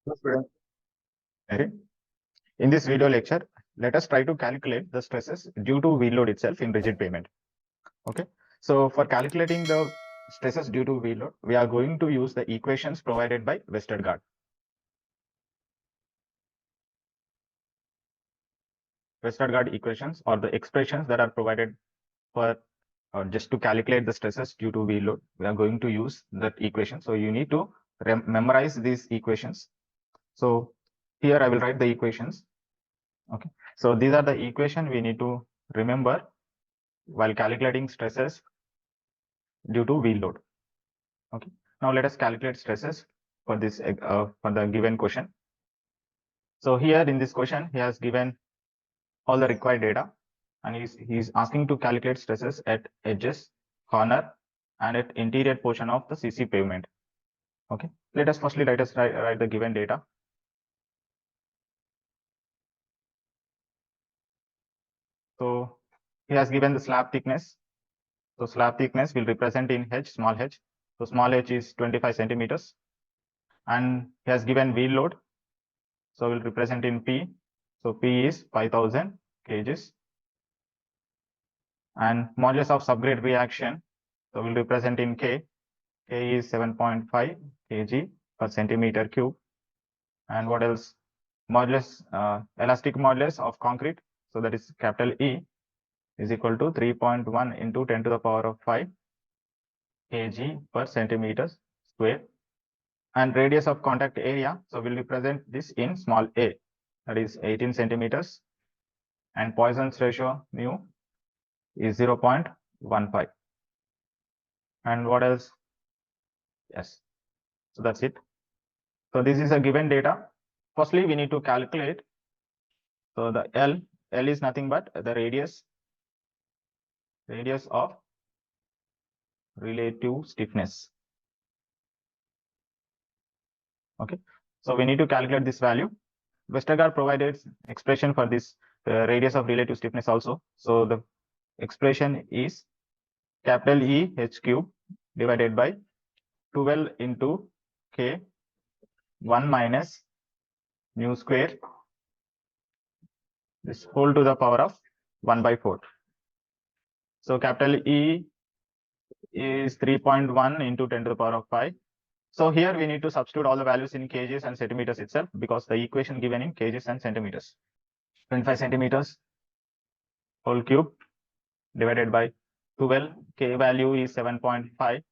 Okay. In this video lecture, let us try to calculate the stresses due to wheel load itself in rigid pavement. Okay. So for calculating the stresses due to wheel load, we are going to use the equations provided by Westergaard. Westergaard equations or the expressions that are provided for just to calculate the stresses due to wheel load. We are going to use that equation. So you need to memorize these equations. So here I will write the equations. Okay. So these are the equation we need to remember while calculating stresses due to wheel load. Okay. Now let us calculate stresses for this for the given question. So here in this question, he has given all the required data, and he's asking to calculate stresses at edges, corner, and at interior portion of the CC pavement. Okay. Let us firstly write the given data. So he has given the slab thickness. So slab thickness will represent in h, small h. So small h is 25 centimeters. And he has given wheel load. So will represent in P. So P is 5000 kgs. And modulus of subgrade reaction. So will represent in K. K is 7.5 kg per centimeter cube. And what else? Modulus, elastic modulus of concrete. So that is capital E is equal to 3.1 into 10 to the power of 5 kg per centimeter square. And radius of contact area, so we'll represent this in small a, that is 18 centimeters, and Poisson's ratio mu is 0.15. And what else? Yes, so that's it. So this is a given data. Firstly, we need to calculate. So the L is nothing but the radius of relative stiffness. Okay, so we need to calculate this value. Westergaard provided expression for this radius of relative stiffness also. So the expression is capital E h cube divided by 12 into K 1 minus mu square, this whole to the power of 1 by 4. So capital E is 3.1 into 10 to the power of 5. So here we need to substitute all the values in kgs and centimeters itself, because the equation given in kgs and centimeters. 25 centimeters whole cube divided by 12, K value is 7.5,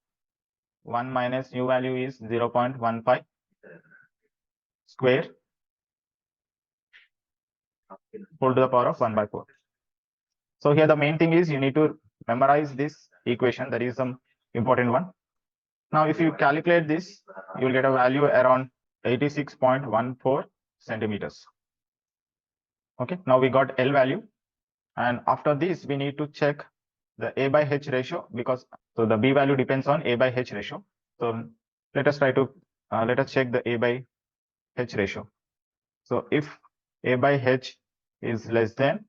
1 minus mu value is 0.15 square whole to the power of 1 by 4. So here the main thing is you need to memorize this equation. That is some important one. Now if you calculate this, you will get a value around 86.14 centimeters. Okay, now we got L value, and after this we need to check the A by H ratio, because so the B value depends on A by H ratio. So let us try to let us check the A by H ratio. So if A by H is less than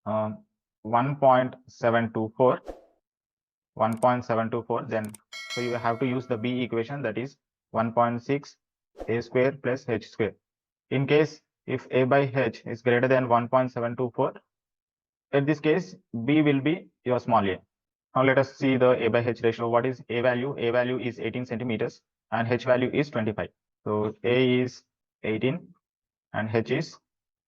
1.724, then so you have to use the B equation, that is 1.6 A square plus H square. In case if A by H is greater than 1.724, in this case B will be your small a. Now let us see the A by H ratio. What is A value? A value is 18 centimeters and H value is 25. So A is 18 and H is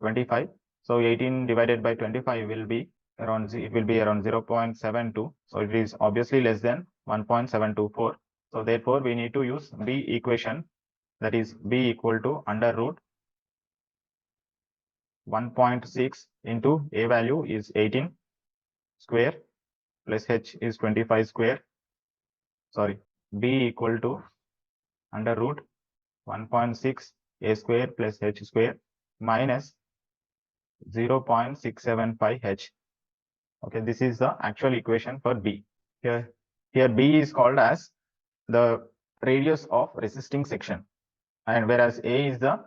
25. So 18 divided by 25 will be around 0.72. So it is obviously less than 1.724. So therefore we need to use B equation, that is B equal to under root 1.6 into A value is 18 square plus H is 25 square. Sorry, B equal to under root 1.6 A square plus H square minus 0.675 H. Okay, this is the actual equation for B. Here B is called as the radius of resisting section, and whereas A is the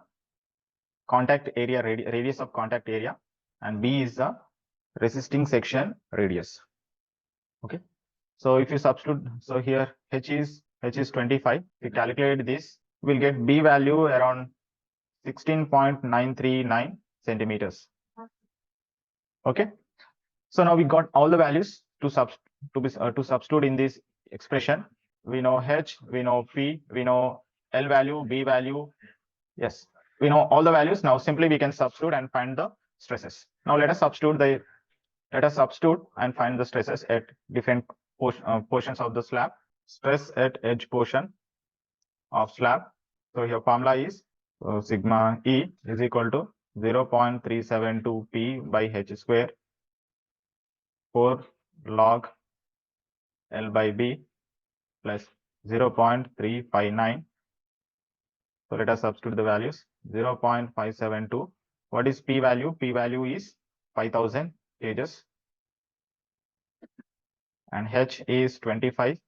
contact area, radius of contact area, and B is the resisting section radius. Okay, so if you substitute, so here H is 25. We calculate this we'll get B value around 16.939 centimeters. Okay. So now we got all the values to substitute in this expression. We know H, we know P, we know L value, B value. Yes, we know all the values. Now simply we can substitute and find the stresses. Now let us substitute and find the stresses at different portions of the slab. Stress at edge portion of slab. So here formula is sigma E is equal to 0.372 P by H square 4 log L by B plus 0.359. So let us substitute the values. 0.572. What is P value? P value is 5000 kgs. And H is 25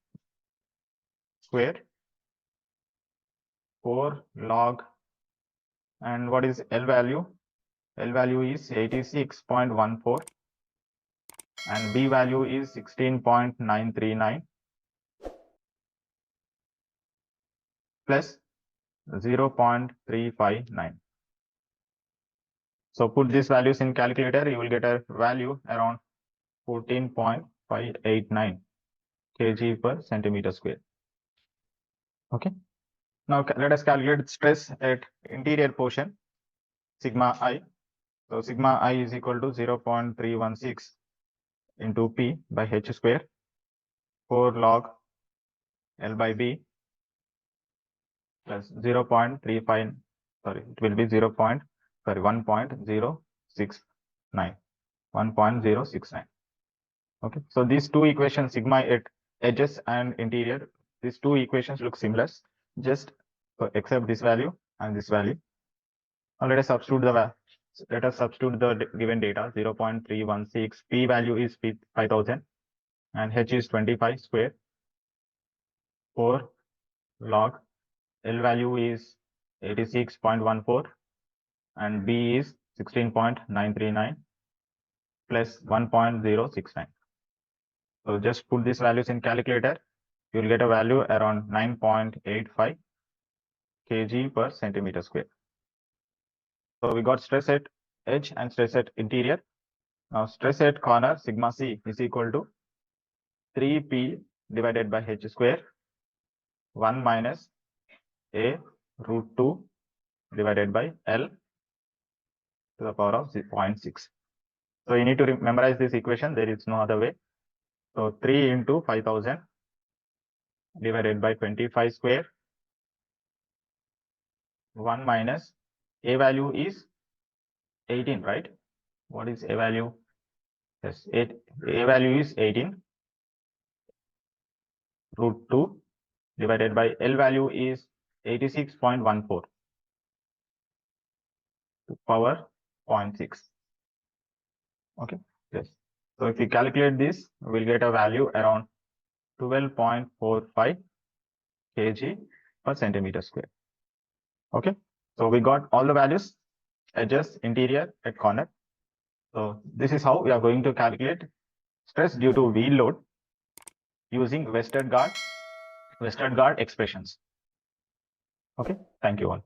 square. 4 log. And what is L value? L value is 86.14. And B value is 16.939 plus 0.359. So put these values in calculator, you will get a value around 14.589 kg per centimeter square. Okay. Now let us calculate stress at interior portion, sigma I. So sigma I is equal to 0.316 into P by H square 4 log L by B plus 0.35, sorry, it will be 1.069. 1.069. Okay, so these two equations, sigma at edges and interior, these two equations look similar, just except this value and this value. Now let us substitute the given data. 0.316. P value is 5000 and H is 25 square. 4 log L value is 86.14 and B is 16.939 plus 1.069. So just put these values in calculator. You will get a value around 9.85 kg per centimeter square. So we got stress at edge and stress at interior. Now stress at corner, sigma C is equal to 3P divided by H square 1 minus A root 2 divided by L to the power of 0.6. So you need to memorize this equation. There is no other way. So 3 into 5000 divided by 25 square 1 minus A value is 18, right? What is A value? Yes, A value is 18 root 2 divided by L value is 86.14 to power 0.6. Okay, yes. So if we calculate this, we'll get a value around 12.45 kg per centimeter square. Okay, so we got all the values, edges, interior, at corner. So this is how we are going to calculate stress due to wheel load using Westergaard expressions. Okay, thank you all.